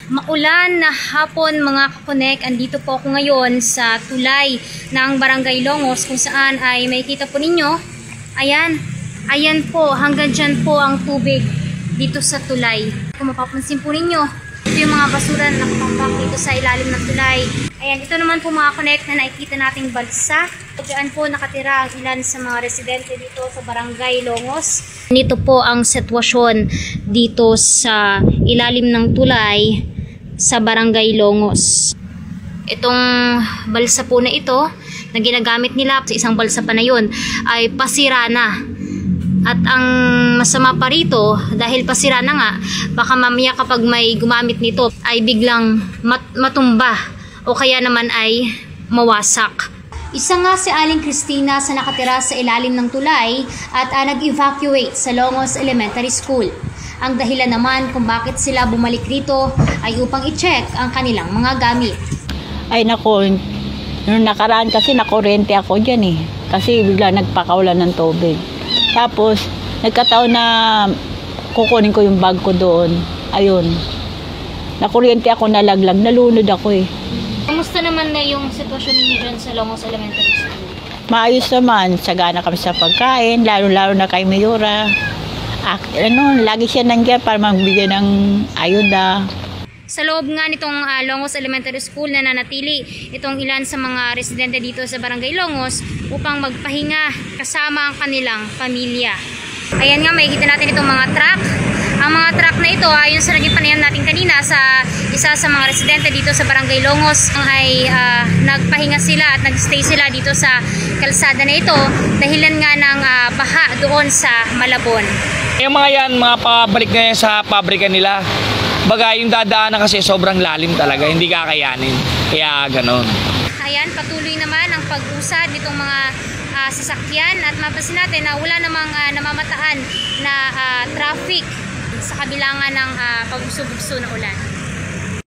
Maulan na hapon mga kakonek, andito po ako ngayon sa tulay ng Barangay Longos kung saan ay makikita po ninyo, ayan po, hanggang dyan po ang tubig dito sa tulay. Kung mapapansin po ninyo, ito yung mga basura na nakapambak dito sa ilalim ng tulay. Ayan, ito naman po mga konek na nakikita nating balsa. Diyan po nakatira ang ilan sa mga residente dito sa Barangay Longos. Nito po ang sitwasyon dito sa ilalim ng tulay sa Barangay Longos. Itong balsa po na ito na ginagamit nila sa isang balsa pa na yun ay pasira na. At ang masama pa rito, dahil pasira na nga, baka mamaya kapag may gumamit nito ay biglang matumba o kaya naman ay mawasak. Isa nga si Aling Cristina sa nakatira sa ilalim ng tulay at nag-evacuate sa Longos Elementary School. Ang dahilan naman kung bakit sila bumalik rito ay upang i-check ang kanilang mga gamit. Ay nako, noong nakaraan kasi nakurente ako dyan kasi bigla nagpakaulan ng tubig. Tapos nagkataon na kukunin ko yung bag ko doon. Ayun, nakuryente ako, nalaglag, nalunod ako Kamusta naman na yung sitwasyon ninyo dyan sa Longos Elementary School? Maayos naman, sagana kami sa pagkain, lalo-lalo na kay Mayura. Lagi siya nandiyan para magbigay ng ayuda. Sa loob nga nitong Longos Elementary School na nanatili itong ilan sa mga residente dito sa Barangay Longos upang magpahinga kasama ang kanilang pamilya. Ayan nga, makikita natin itong mga truck. Ang mga truck na ito, ayon sa naging panayam natin kanina sa isa sa mga residente dito sa Barangay Longos, ay nagpahinga sila at nagstay sila dito sa kalsada na ito dahilan nga ng baha doon sa Malabon. Yung mga yan, mga pabalik na yan sa pabrika nila. Baga yung dadaanan kasi sobrang lalim talaga, hindi kakayanin. Kaya ganon. Ayan, patuloy naman ang pag-usad nitong mga sasakyan at mapapansin natin na wala namang namamataan na traffic sa kabilangan ng pagbuso-bugso ng ulan.